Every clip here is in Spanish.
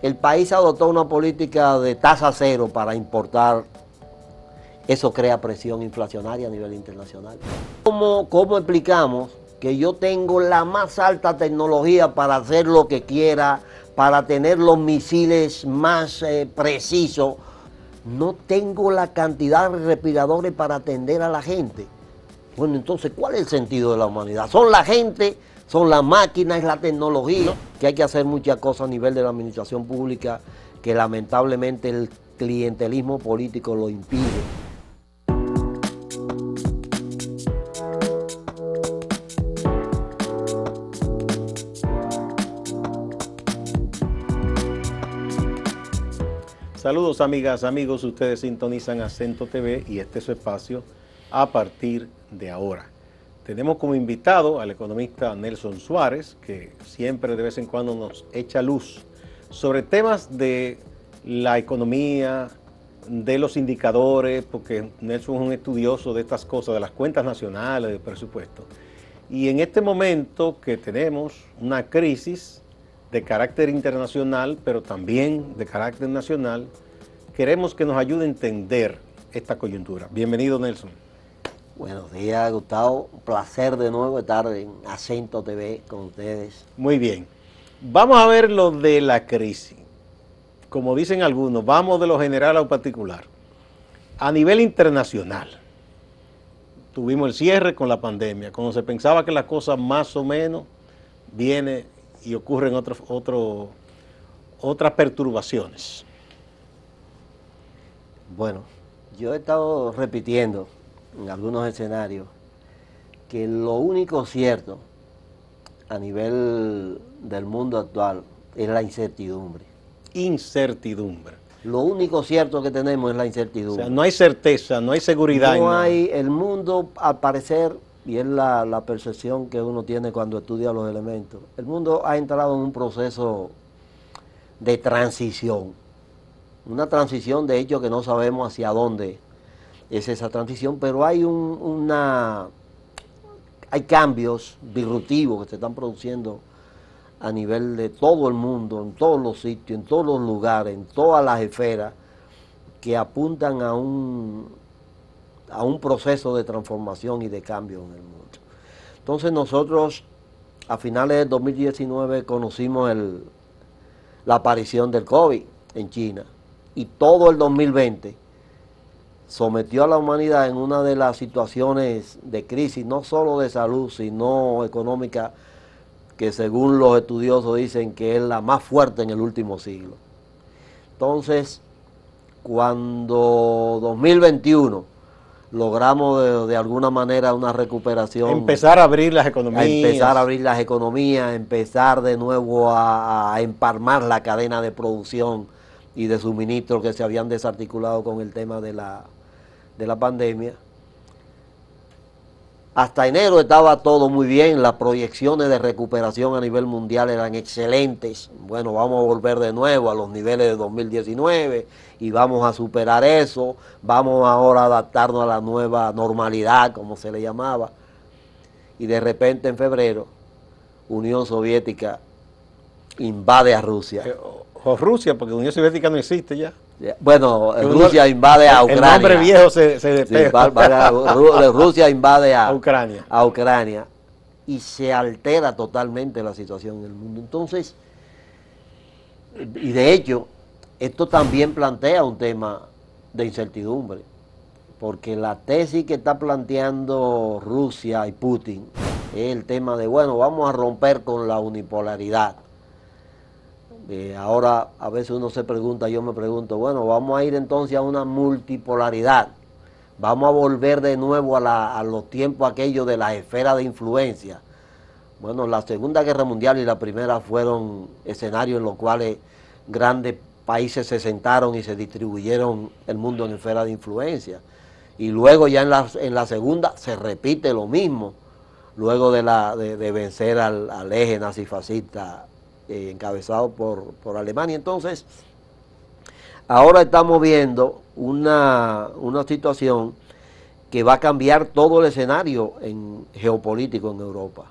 el país adoptó una política de tasa cero para importar. Eso crea presión inflacionaria a nivel internacional. ¿Cómo explicamos que yo tengo la más alta tecnología para hacer lo que quiera, para tener los misiles más precisos? No tengo la cantidad de respiradores para atender a la gente. Bueno, entonces, ¿cuál es el sentido de la humanidad? Son la gente, son las máquinas, es la tecnología, que hay que hacer muchas cosas a nivel de la administración pública que lamentablemente el clientelismo político lo impide. Saludos amigas, amigos, ustedes sintonizan Acento TV y este es su espacio a partir de ahora. Tenemos como invitado al economista Nelson Suárez, que siempre de vez en cuando nos echa luz sobre temas de la economía, de los indicadores, porque Nelson es un estudioso de estas cosas, de las cuentas nacionales, del presupuesto. Y en este momento que tenemos una crisis de carácter internacional, pero también de carácter nacional, queremos que nos ayude a entender esta coyuntura. Bienvenido, Nelson. Buenos días, Gustavo. Un placer de nuevo estar en Acento TV con ustedes. Muy bien. Vamos a ver lo de la crisis. Como dicen algunos, vamos de lo general a lo particular. A nivel internacional, tuvimos el cierre con la pandemia, cuando se pensaba que la cosa más o menos viene y ocurren otras perturbaciones. Bueno, yo he estado repitiendo en algunos escenarios que lo único cierto a nivel del mundo actual es la incertidumbre. Incertidumbre. Lo único cierto que tenemos es la incertidumbre. O sea, no hay certeza, no hay seguridad. No hay, el mundo, al parecer, y es la percepción que uno tiene cuando estudia los elementos, el mundo ha entrado en un proceso de transición. Una transición, de hecho, que no sabemos hacia dónde es esa transición, pero hay hay cambios disruptivos que se están produciendo a nivel de todo el mundo, en todos los sitios, en todos los lugares, en todas las esferas, que apuntan a un proceso de transformación y de cambio en el mundo. Entonces nosotros a finales del 2019 conocimos la aparición del COVID en China y todo el 2020 sometió a la humanidad en una de las situaciones de crisis, no solo de salud, sino económica, que según los estudiosos dicen que es la más fuerte en el último siglo. Entonces, cuando 2021 logramos de alguna manera una recuperación. Empezar a abrir las economías. Empezar de nuevo a empalmar la cadena de producción y de suministro que se habían desarticulado con el tema de la pandemia. Hasta enero estaba todo muy bien, las proyecciones de recuperación a nivel mundial eran excelentes. Bueno, vamos a volver de nuevo a los niveles de 2019 y vamos a superar eso. Vamos ahora a adaptarnos a la nueva normalidad, como se le llamaba. Y de repente en febrero, Unión Soviética invade a Rusia. O Rusia, porque Unión Soviética no existe ya. Bueno, Rusia invade a Ucrania. El nombre viejo se despega. Sí, Rusia invade a Ucrania y se altera totalmente la situación en el mundo. Entonces, y de hecho, esto también plantea un tema de incertidumbre, porque la tesis que está planteando Rusia y Putin es el tema de, bueno, vamos a romper con la unipolaridad. Ahora a veces uno se pregunta, yo me pregunto, bueno, vamos a ir entonces a una multipolaridad, vamos a volver de nuevo a los tiempos aquellos de las esferas de influencia. Bueno, la Segunda Guerra Mundial y la Primera fueron escenarios en los cuales grandes países se sentaron y se distribuyeron el mundo en esferas de influencia. Y luego ya en la Segunda se repite lo mismo, luego de vencer al eje nazifascista encabezado por Alemania. Entonces, ahora estamos viendo una situación que va a cambiar todo el escenario geopolítico en Europa,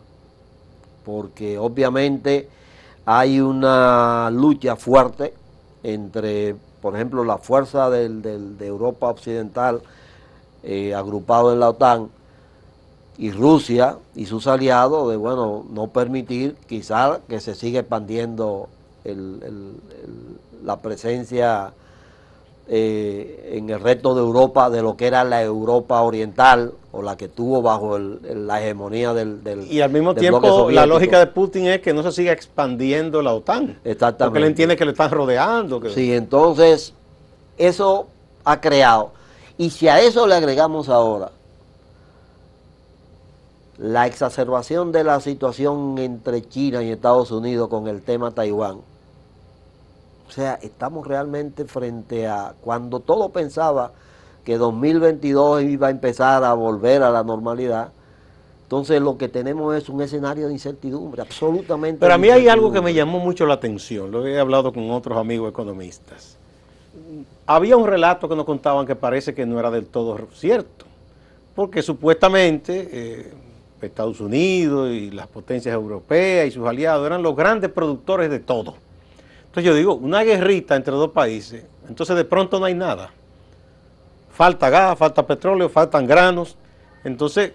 porque obviamente hay una lucha fuerte entre, por ejemplo, la fuerza de Europa Occidental agrupado en la OTAN y Rusia y sus aliados de, bueno, no permitir quizás que se siga expandiendo la presencia en el resto de Europa de lo que era la Europa oriental o la que tuvo bajo la hegemonía del y al mismo del tiempo bloque soviético. La lógica de Putin es que no se siga expandiendo la OTAN. Exactamente. Porque él entiende que le están rodeando. Que... Sí, entonces eso ha creado. Y si a eso le agregamos ahora la exacerbación de la situación entre China y Estados Unidos con el tema Taiwán, o sea, estamos realmente frente a cuando todo pensaba que 2022 iba a empezar a volver a la normalidad. Entonces lo que tenemos es un escenario de incertidumbre, absolutamente. Pero a mí hay algo que me llamó mucho la atención, lo he hablado con otros amigos economistas. Había un relato que nos contaban que parece que no era del todo cierto, porque supuestamente Estados Unidos y las potencias europeas y sus aliados eran los grandes productores de todo. Entonces yo digo, una guerrita entre dos países, entonces de pronto no hay nada. Falta gas, falta petróleo, faltan granos. Entonces,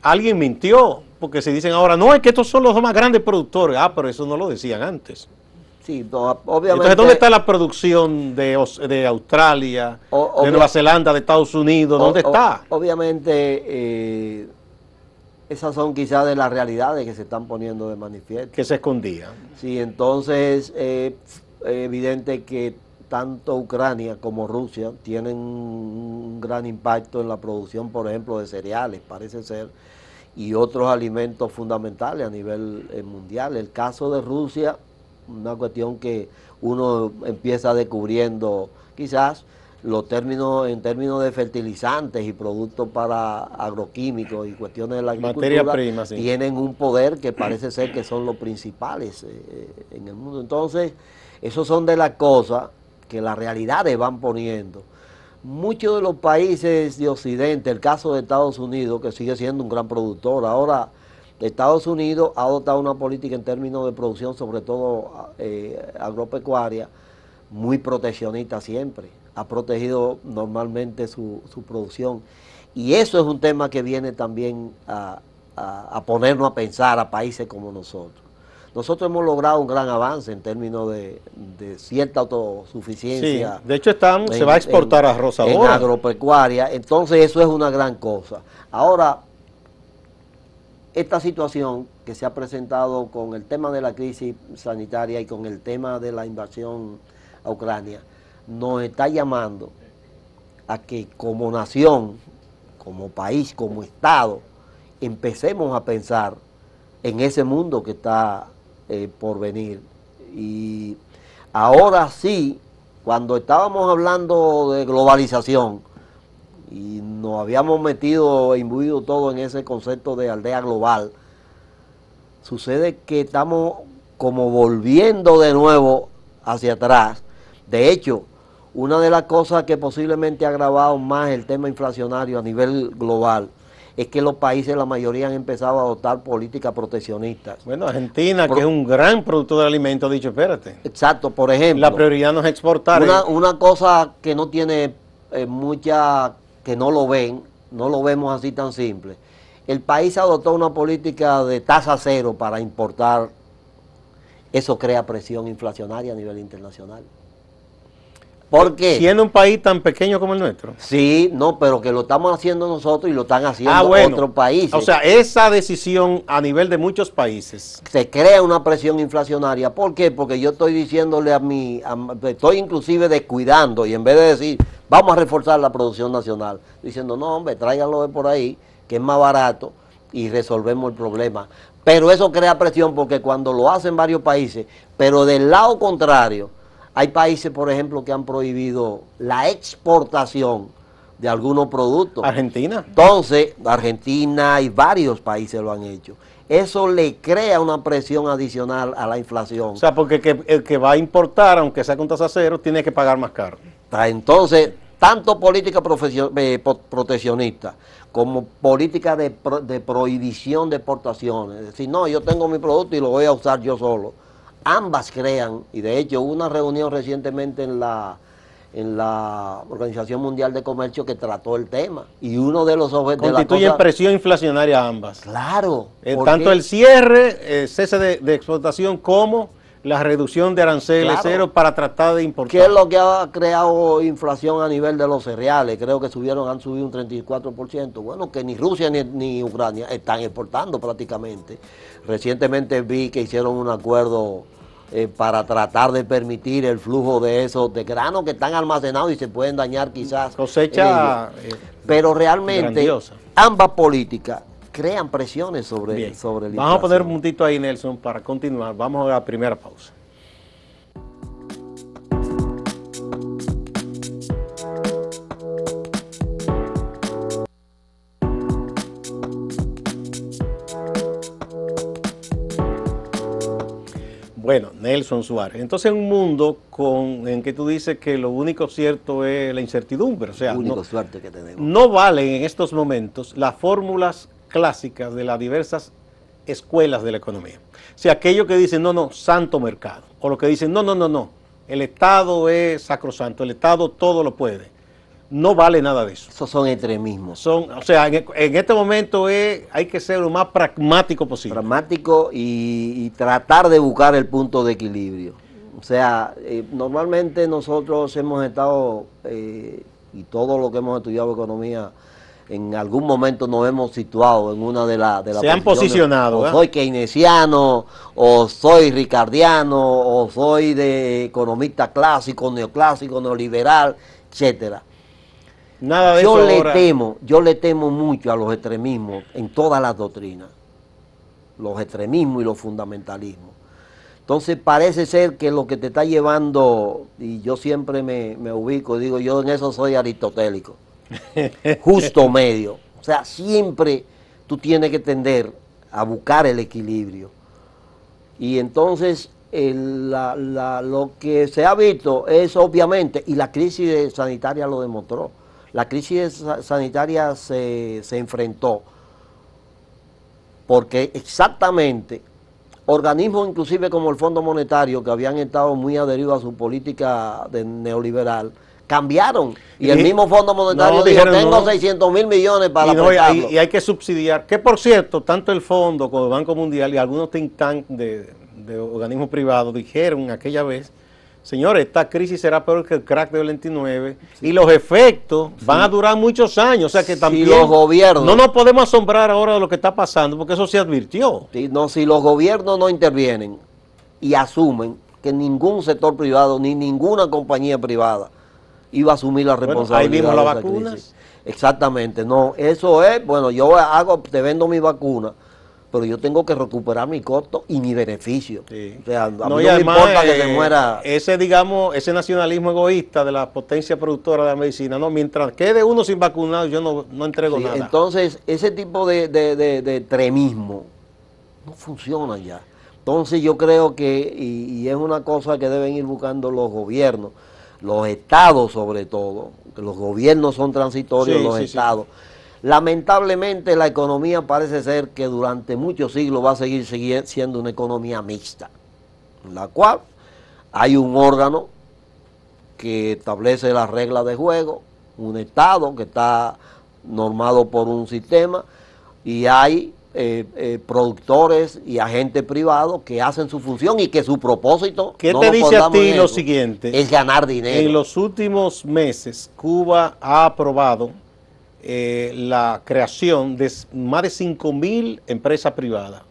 alguien mintió, porque se dicen ahora, no, es que estos son los dos más grandes productores. Ah, pero eso no lo decían antes. Sí, no, obviamente. Entonces, ¿dónde está la producción de Australia, de Nueva Zelanda, de Estados Unidos? ¿Dónde está? Obviamente, esas son quizás de las realidades que se están poniendo de manifiesto. Que se escondían. Sí, entonces es evidente que tanto Ucrania como Rusia tienen un gran impacto en la producción, por ejemplo, de cereales, parece ser, y otros alimentos fundamentales a nivel mundial. El caso de Rusia, una cuestión que uno empieza descubriendo quizás en términos de fertilizantes y productos para agroquímicos y cuestiones de la agricultura, materia prima, sí, tienen un poder que parece ser que son los principales en el mundo. Entonces, esos son de las cosas que las realidades van poniendo. Muchos de los países de Occidente, el caso de Estados Unidos, que sigue siendo un gran productor, ahora Estados Unidos ha adoptado una política en términos de producción, sobre todo agropecuaria, muy proteccionista siempre. Ha protegido normalmente su producción. Y eso es un tema que viene también a ponernos a pensar a países como nosotros. Nosotros hemos logrado un gran avance en términos de cierta autosuficiencia. Sí, de hecho se va a exportar arroz ahora. En agropecuaria, entonces eso es una gran cosa. Ahora, esta situación que se ha presentado con el tema de la crisis sanitaria y con el tema de la invasión a Ucrania, nos está llamando a que como nación, como país, como Estado, empecemos a pensar en ese mundo que está por venir. Y ahora sí, cuando estábamos hablando de globalización y nos habíamos imbuido todo en ese concepto de aldea global, sucede que estamos como volviendo de nuevo hacia atrás. De hecho, una de las cosas que posiblemente ha agravado más el tema inflacionario a nivel global es que los países, la mayoría, han empezado a adoptar políticas proteccionistas. Bueno, Argentina, que es un gran productor de alimentos, ha dicho, espérate. Exacto, por ejemplo. La prioridad no es exportar. Una cosa que no tiene que no lo ven, no lo vemos así tan simple. El país adoptó una política de tasa cero para importar. Eso crea presión inflacionaria a nivel internacional. ¿Por qué? Siendo un país tan pequeño como el nuestro. Sí, no, pero que lo estamos haciendo nosotros y lo están haciendo otros países. O sea, esa decisión a nivel de muchos países. Se crea una presión inflacionaria. ¿Por qué? Porque yo estoy diciéndole estoy inclusive descuidando y en vez de decir, vamos a reforzar la producción nacional, diciendo, no, hombre, tráiganlo de por ahí, que es más barato y resolvemos el problema. Pero eso crea presión porque cuando lo hacen varios países, pero del lado contrario, hay países, por ejemplo, que han prohibido la exportación de algunos productos. Argentina. Entonces, Argentina y varios países lo han hecho. Eso le crea una presión adicional a la inflación. O sea, porque el que va a importar, aunque sea con tasa cero, tiene que pagar más caro. Entonces, tanto política proteccionista como política de prohibición de exportaciones. Es decir, no, yo tengo mi producto y lo voy a usar yo solo. ambas crean, y de hecho hubo una reunión recientemente en la Organización Mundial de Comercio que trató el tema, y uno de los objetivos... Constituyen presión inflacionaria ambas. Claro. Tanto el cierre, cese de exportación, como la reducción de aranceles cero para tratar de importar. ¿Qué es lo que ha creado inflación a nivel de los cereales? Creo que han subido un 34%. Bueno, que ni Rusia ni Ucrania están exportando prácticamente. Recientemente vi que hicieron un acuerdo para tratar de permitir el flujo de esos de granos que están almacenados y se pueden dañar quizás. Cosecha pero realmente grandiosa. Ambas políticas crean presiones sobre la inflación. Vamos a poner un puntito ahí, Nelson, para continuar. Vamos a la primera pausa. Bueno, Nelson Suárez. Entonces, en un mundo en que tú dices que lo único cierto es la incertidumbre, o sea, suerte que tenemos. No valen en estos momentos las fórmulas clásicas de las diversas escuelas de la economía. O sea, aquellos que dicen, no, santo mercado, o los que dicen, no, el Estado es sacrosanto, el Estado todo lo puede. No vale nada de eso. Esos son extremismos. O sea, en este momento hay que ser lo más pragmático posible. Pragmático y tratar de buscar el punto de equilibrio. O sea, normalmente nosotros hemos estado, y todo lo que hemos estudiado economía, en algún momento nos hemos situado en una de las se han posicionado. O soy keynesiano, o soy ricardiano, o soy de economista clásico, neoclásico, neoliberal, etcétera. Nada de eso ahora. Yo le temo mucho a los extremismos en todas las doctrinas, los extremismos y los fundamentalismos. Entonces parece ser que lo que te está llevando, y yo siempre me ubico, digo, yo en eso soy aristotélico, justo medio. O sea, siempre tú tienes que tender a buscar el equilibrio. Y entonces lo que se ha visto es obviamente, y la crisis sanitaria lo demostró, la crisis sanitaria se enfrentó porque exactamente organismos inclusive como el Fondo Monetario, que habían estado muy adheridos a su política neoliberal, cambiaron. Y el mismo Fondo Monetario dijo, tengo 600.000 millones para aportarlo. Y hay que subsidiar, que por cierto, tanto el Fondo como el Banco Mundial y algunos think tanks de organismos privados dijeron aquella vez, señores, esta crisis será peor que el crack del 29 y los efectos van a durar muchos años. O sea que también los gobiernos, no nos podemos asombrar ahora de lo que está pasando, porque eso se advirtió. Si los gobiernos no intervienen y asumen que ningún sector privado ni ninguna compañía privada iba a asumir la responsabilidad. Ahí vimos las vacunas. Exactamente, no, eso es, bueno, te vendo mi vacuna, pero yo tengo que recuperar mi costo y mi beneficio. Sí. O sea, a mí no me importa que se muera. Ese nacionalismo egoísta de la potencia productora de la medicina, no, mientras quede uno sin vacunado, yo no entrego nada. Entonces, ese tipo de extremismo no funciona ya. Entonces yo creo que, y es una cosa que deben ir buscando los gobiernos, los estados sobre todo, que los gobiernos son transitorios, los estados. Lamentablemente la economía parece ser que durante muchos siglos va a seguir siendo una economía mixta, en la cual hay un órgano que establece las reglas de juego, un estado que está normado por un sistema, y hay productores y agentes privados que hacen su función y que su propósito, ¿qué te dice a ti lo siguiente? Es ganar dinero. En los últimos meses Cuba ha aprobado la creación de más de 5.000 empresas privadas.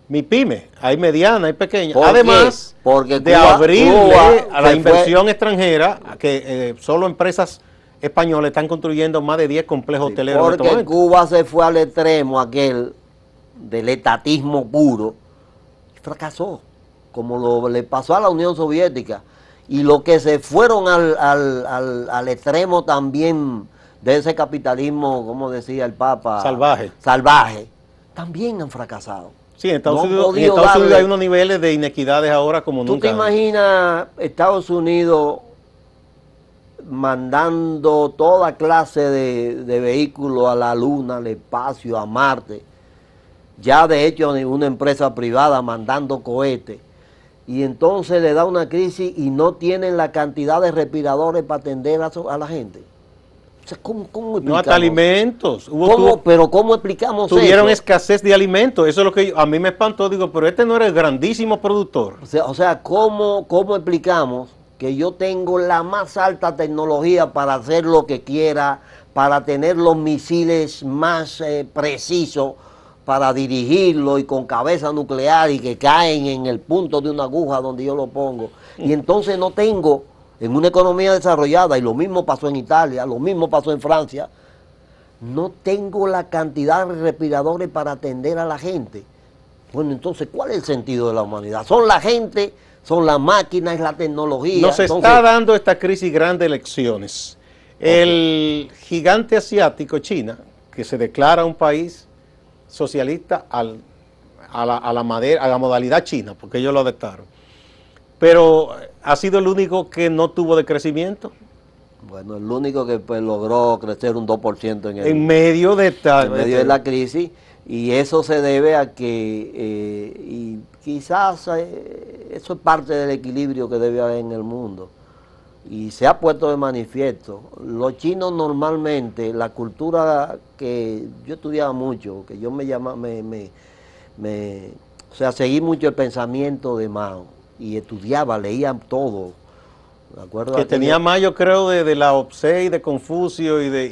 MIPYME, hay medianas, hay pequeñas. Además de abrirle a la inversión extranjera, que solo empresas españolas están construyendo más de 10 complejos hoteleros. Porque Cuba se fue al extremo aquel del etatismo puro y fracasó, como le pasó a la Unión Soviética. Y los que se fueron al extremo también de ese capitalismo, como decía el Papa, salvaje, también han fracasado. Sí, en Estados Unidos hay unos niveles de inequidades ahora como nunca. ¿Tú te imaginas Estados Unidos mandando toda clase de vehículos a la Luna, al espacio, a Marte? Ya de hecho una empresa privada mandando cohetes. y entonces le da una crisis y no tienen la cantidad de respiradores para atender a la gente. O sea, ¿cómo explicamos? No hasta alimentos. Pero ¿cómo explicamos tuvieron eso? escasez de alimentos. Eso es lo que a mí me espantó. Digo, pero este no era el grandísimo productor. O sea, ¿cómo explicamos que yo tengo la más alta tecnología para hacer lo que quiera, para tener los misiles más precisos, para dirigirlo y con cabeza nuclear y que caen en el punto de una aguja donde yo lo pongo? Y entonces no tengo, en una economía desarrollada, y lo mismo pasó en Italia, lo mismo pasó en Francia, no tengo la cantidad de respiradores para atender a la gente. Bueno, entonces, ¿cuál es el sentido de la humanidad? Son la gente, son las máquinas, es la tecnología. Nos está dando esta crisis grandes lecciones. El gigante asiático, China, que se declara un país socialista a la modalidad china, porque ellos lo adoptaron, pero ha sido el único que no tuvo decrecimiento. Bueno, el único que pues, logró crecer un 2% en medio de la crisis, y eso se debe a que, y quizás eso es parte del equilibrio que debe haber en el mundo, y se ha puesto de manifiesto. Los chinos normalmente, la cultura que yo estudiaba mucho, que yo o sea, seguí mucho el pensamiento de Mao, y estudiaba, leía todo. ¿De acuerdo? Que tenía más, yo creo, de la Opse y de Confucio y del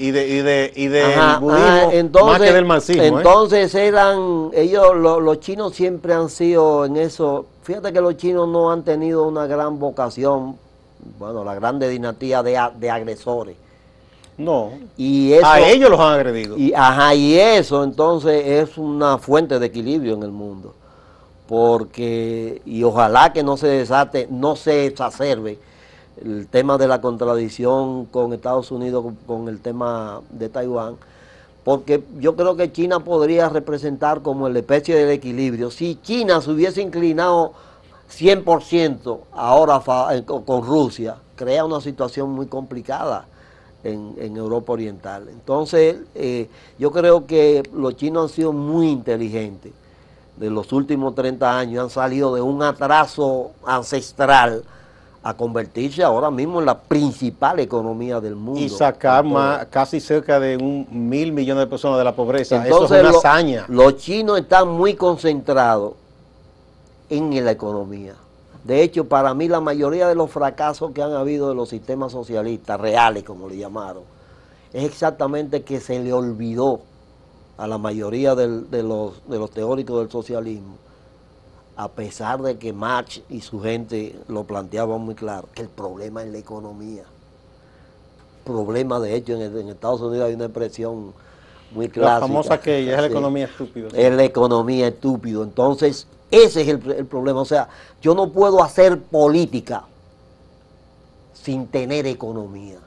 budismo, entonces, más que del marxismo. Entonces ellos, los chinos siempre han sido en eso. Fíjate que los chinos no han tenido una gran vocación, bueno, la grande dinastía de agresores. No, y eso, a ellos los han agredido. Y eso entonces es una fuente de equilibrio en el mundo. Porque, y ojalá que no se desate, no se exacerbe el tema de la contradicción con Estados Unidos, con el tema de Taiwán, porque yo creo que China podría representar como la especie del equilibrio. Si China se hubiese inclinado 100% ahora con Rusia, crea una situación muy complicada en Europa Oriental. Entonces, yo creo que los chinos han sido muy inteligentes. De los últimos 30 años han salido de un atraso ancestral a convertirse ahora mismo en la principal economía del mundo. Y sacar casi cerca de 1.000 millones de personas de la pobreza. Entonces, eso es una hazaña. Los chinos están muy concentrados en la economía. De hecho, para mí la mayoría de los fracasos que han habido de los sistemas socialistas, reales como le llamaron, es exactamente que se le olvidó a la mayoría de los teóricos del socialismo, a pesar de que Marx y su gente lo planteaban muy claro, que el problema es la economía. Problema, de hecho, en Estados Unidos hay una expresión muy clásica. La famosa que es la economía estúpida. Es la economía estúpido. Entonces, ese es el problema. O sea, yo no puedo hacer política sin tener economía.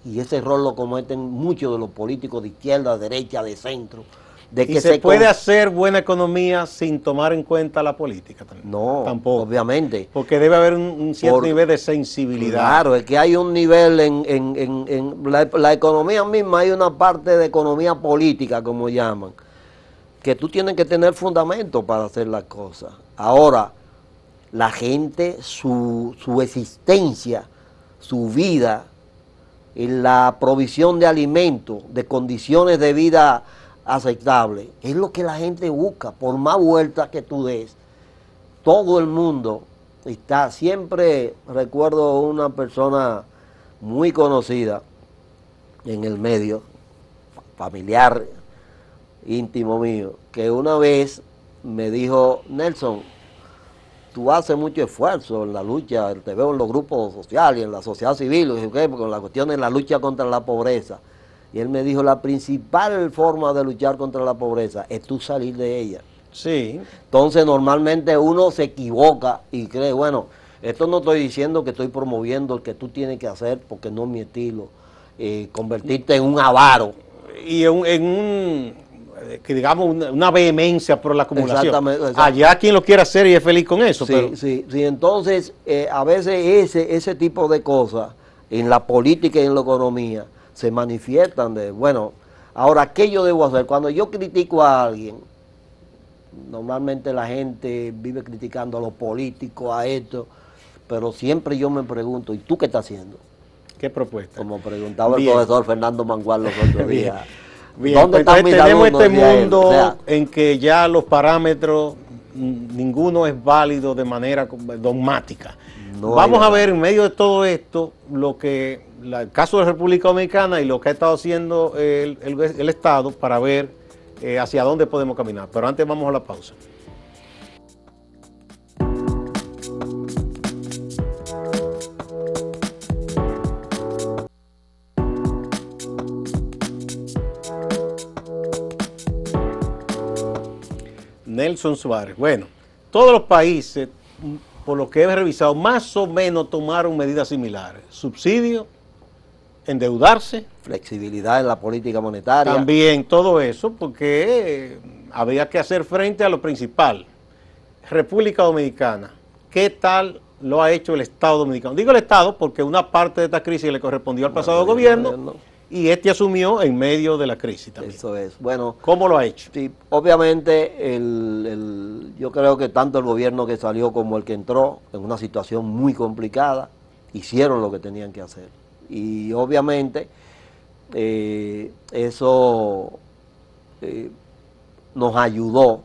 Y ese error lo cometen muchos de los políticos de izquierda, de derecha, de centro. De que se puede hacer buena economía sin tomar en cuenta la política también. No, tampoco. Obviamente. Porque debe haber un cierto nivel de sensibilidad. Claro, es que hay un nivel en la economía misma, hay una parte de economía política, como llaman, que tú tienes que tener fundamento para hacer las cosas. Ahora, la gente, su existencia, su vida, en la provisión de alimentos, de condiciones de vida aceptables, es lo que la gente busca. Por más vueltas que tú des, todo el mundo está. Siempre recuerdo una persona muy conocida en el medio, familiar, íntimo mío, que una vez me dijo: Nelson, tú haces mucho esfuerzo en la lucha, te veo en los grupos sociales, en la sociedad civil, con la cuestión de la lucha contra la pobreza. Y él me dijo: la principal forma de luchar contra la pobreza es tú salir de ella. Sí. Entonces normalmente uno se equivoca y cree, bueno, esto no estoy diciendo que estoy promoviendo el que tú tienes que hacer, porque no es mi estilo, convertirte en un avaro. Y que digamos una vehemencia por la acumulación. Exactamente. Allá quien lo quiera hacer y es feliz con eso. Sí, pero... sí. Entonces, a veces ese tipo de cosas en la política y en la economía se manifiestan de, bueno, ahora, ¿qué yo debo hacer? Cuando yo critico a alguien, Normalmente la gente vive criticando a los políticos, a esto, pero siempre yo me pregunto, ¿y tú qué estás haciendo? ¿Qué propuesta? Como preguntaba el Bien. profesor Fernando Mangual los otros días. Bien, ¿Dónde pues están mis tenemos alumnos? este Decía él. mundo O sea, en que ya los parámetros, ninguno es válido de manera dogmática. no Vamos hay a verdad. ver en medio de todo esto lo que el caso de la República Dominicana y lo que ha estado haciendo el Estado para ver hacia dónde podemos caminar. Pero antes vamos a la pausa. Nelson Suárez. Bueno, todos los países, por lo que he revisado, más o menos tomaron medidas similares. Subsidio, endeudarse, Flexibilidad en la política monetaria. también todo eso, porque había que hacer frente a lo principal. República Dominicana, ¿qué tal lo ha hecho el Estado Dominicano? Digo el Estado porque una parte de esta crisis le correspondió al pasado gobierno y este asumió en medio de la crisis también. Eso es. Bueno, ¿Cómo lo ha hecho? sí, obviamente yo creo que tanto el gobierno que salió como el que entró en una situación muy complicada, hicieron lo que tenían que hacer. Y obviamente eso nos ayudó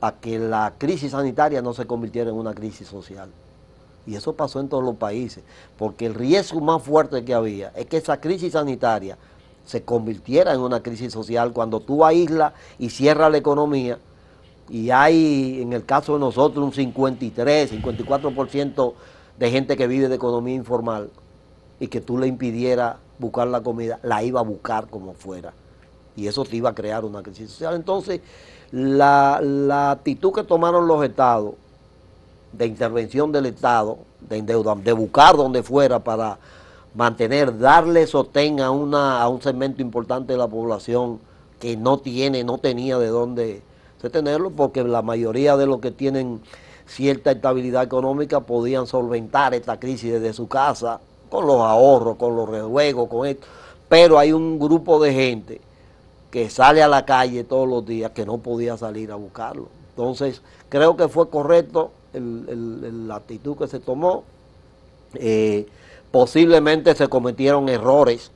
a que la crisis sanitaria no se convirtiera en una crisis social. Y eso pasó en todos los países, porque el riesgo más fuerte que había es que esa crisis sanitaria se convirtiera en una crisis social cuando tú aíslas y cierras la economía y hay, en el caso de nosotros, un 54% de gente que vive de economía informal y que tú le impidieras buscar la comida, la iba a buscar como fuera. Y eso te iba a crear una crisis social. Entonces, la actitud que tomaron los estados de intervención del Estado, de buscar donde fuera para mantener, darle sostén a un segmento importante de la población que no tenía de dónde tenerlo, porque la mayoría de los que tienen cierta estabilidad económica podían solventar esta crisis desde su casa, con los ahorros, con los rejuegos, con esto. Pero hay un grupo de gente que sale a la calle todos los días que no podía salir a buscarlo. Entonces, creo que fue correcto la actitud que se tomó. Posiblemente se cometieron errores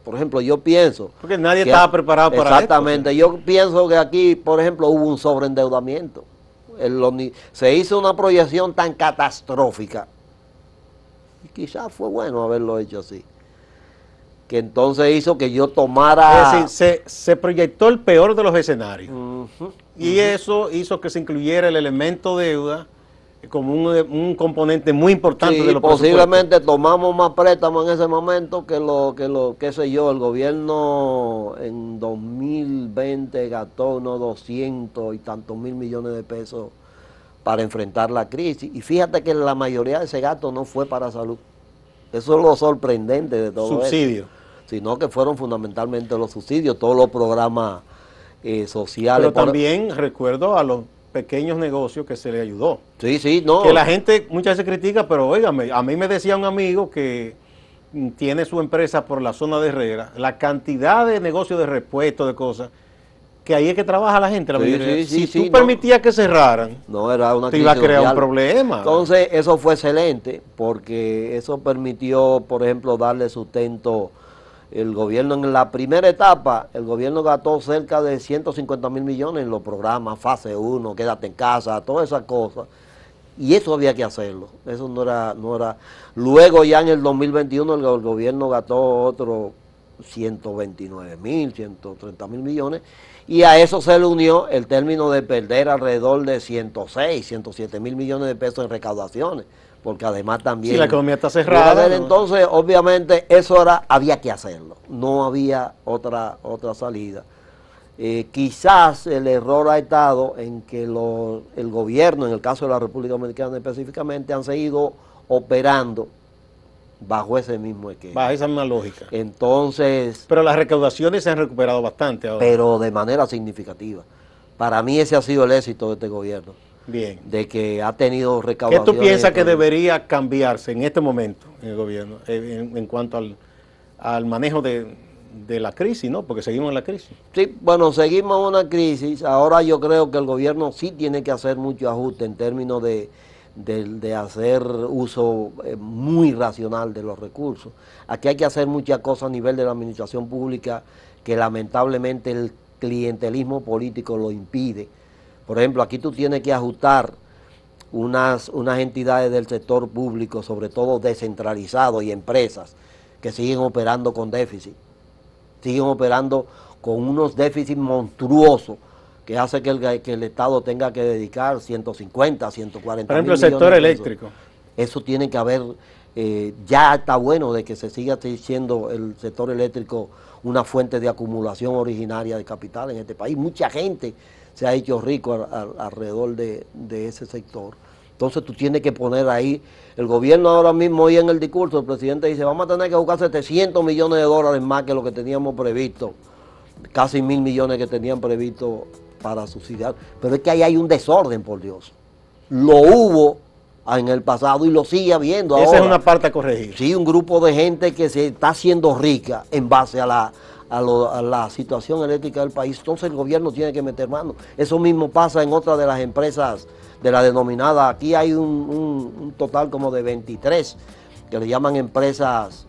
por ejemplo, yo pienso... Porque nadie estaba preparado para esto. Exactamente, yo pienso que aquí, por ejemplo, hubo un sobreendeudamiento. Se hizo una proyección tan catastrófica, y quizás fue bueno haberlo hecho así, que entonces hizo que yo tomara... Es decir, se proyectó el peor de los escenarios. Y eso hizo que se incluyera el elemento deuda como un componente muy importante de los posiblemente tomamos más préstamos en ese momento qué sé yo, el gobierno en 2020 gastó unos 200 y tantos mil millones de pesos para enfrentar la crisis. Y fíjate que la mayoría de ese gasto no fue para salud. Eso es lo sorprendente de todo subsidio, sino que fueron fundamentalmente los subsidios, todos los programas sociales. Pero también recuerdo a los pequeños negocios que se le ayudó. Sí, no. Que la gente muchas veces critica, pero óigame, a mí me decía un amigo que tiene su empresa por la zona de Herrera, la cantidad de negocios de repuestos, de cosas, que ahí es que trabaja la gente. Si tú permitías que cerraran, no era una te iba a crear un problema. Entonces, eso fue excelente, porque eso permitió, por ejemplo, darle sustento. El gobierno en la primera etapa, el gobierno gastó cerca de 150 mil millones en los programas, fase 1, quédate en casa, todas esas cosas. Y eso había que hacerlo, eso no era. Luego ya en el 2021 el gobierno gastó otros 129 mil, 130 mil millones, y a eso se le unió el término de perder alrededor de 106, 107 mil millones de pesos en recaudaciones, porque además también... Sí, la economía está cerrada. ¿no? Entonces, obviamente, eso había que hacerlo, no había otra salida. Quizás el error ha estado en que el gobierno, en el caso de la República Dominicana específicamente, han seguido operando bajo ese mismo esquema. Bajo esa misma lógica. Entonces... Pero las recaudaciones se han recuperado bastante ahora. Pero de manera significativa. Para mí ese ha sido el éxito de este gobierno. Bien. De que ha tenido recaudaciones. ¿Qué tú piensas que debería cambiarse en este momento en el gobierno en cuanto al manejo de de la crisis, ¿no? Porque seguimos en la crisis. Sí, bueno, seguimos en una crisis. Ahora yo creo que el gobierno sí tiene que hacer mucho ajuste en términos de hacer uso muy racional de los recursos. Aquí hay que hacer muchas cosas a nivel de la administración pública que lamentablemente el clientelismo político lo impide. Por ejemplo, aquí tú tienes que ajustar unas entidades del sector público, sobre todo descentralizados, y empresas que siguen operando con déficit, siguen operando con unos déficits monstruosos que hace que el Estado tenga que dedicar 150, 140 Por ejemplo, el millones sector de pesos. eléctrico. Eso tiene que haber, ya está bueno de que se siga siendo el sector eléctrico una fuente de acumulación originaria de capital en este país. Mucha gente se ha hecho rico alrededor de ese sector. Entonces tú tienes que poner ahí, el gobierno ahora mismo, hoy en el discurso, el presidente dice, vamos a tener que buscar 700 millones de dólares más que lo que teníamos previsto, casi 1.000 millones que tenían previsto para subsidiar. Pero es que ahí hay un desorden, por Dios. Lo hubo en el pasado y lo sigue habiendo ahora. Esa es una parte a corregir. Sí, un grupo de gente que se está haciendo rica en base a la situación eléctrica del país. Entonces el gobierno tiene que meter mano. Eso mismo pasa en otras de las empresas de la denominada. Aquí hay un total como de 23 que le llaman empresas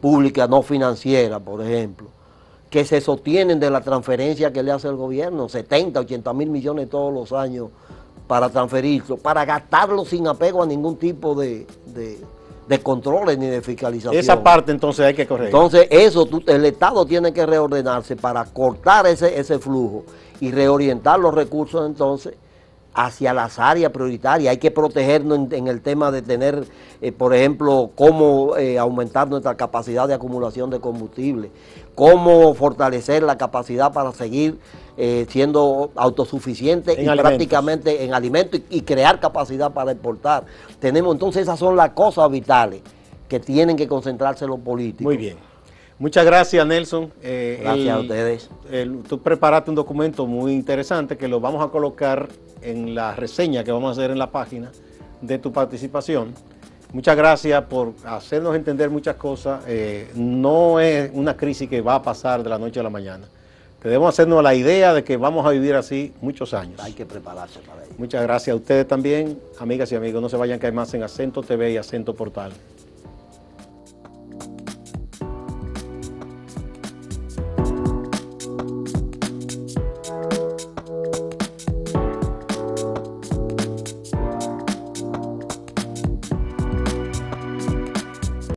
públicas no financieras, por ejemplo, que se sostienen de la transferencia que le hace el gobierno, 70, 80 mil millones todos los años para transferirlo, para gastarlo sin apego a ningún tipo de controles ni de fiscalización. Esa parte entonces hay que corregir. Entonces el Estado tiene que reordenarse para cortar ese flujo y reorientar los recursos entonces hacia las áreas prioritarias. Hay que protegernos en el tema de tener, por ejemplo, cómo aumentar nuestra capacidad de acumulación de combustible, cómo fortalecer la capacidad para seguir siendo autosuficientes y prácticamente en alimentos y crear capacidad para exportar. Entonces esas son las cosas vitales que tienen que concentrarse los políticos. Muy bien. Muchas gracias, Nelson. Gracias a ustedes. Tú preparaste un documento muy interesante que lo vamos a colocar en la reseña que vamos a hacer en la página de tu participación. Muchas gracias por hacernos entender muchas cosas. No es una crisis que va a pasar de la noche a la mañana. Debemos hacernos la idea de que vamos a vivir así muchos años. Hay que prepararse para ello. Muchas gracias a ustedes también, amigas y amigos. No se vayan, que hay más en Acento TV y Acento Portal.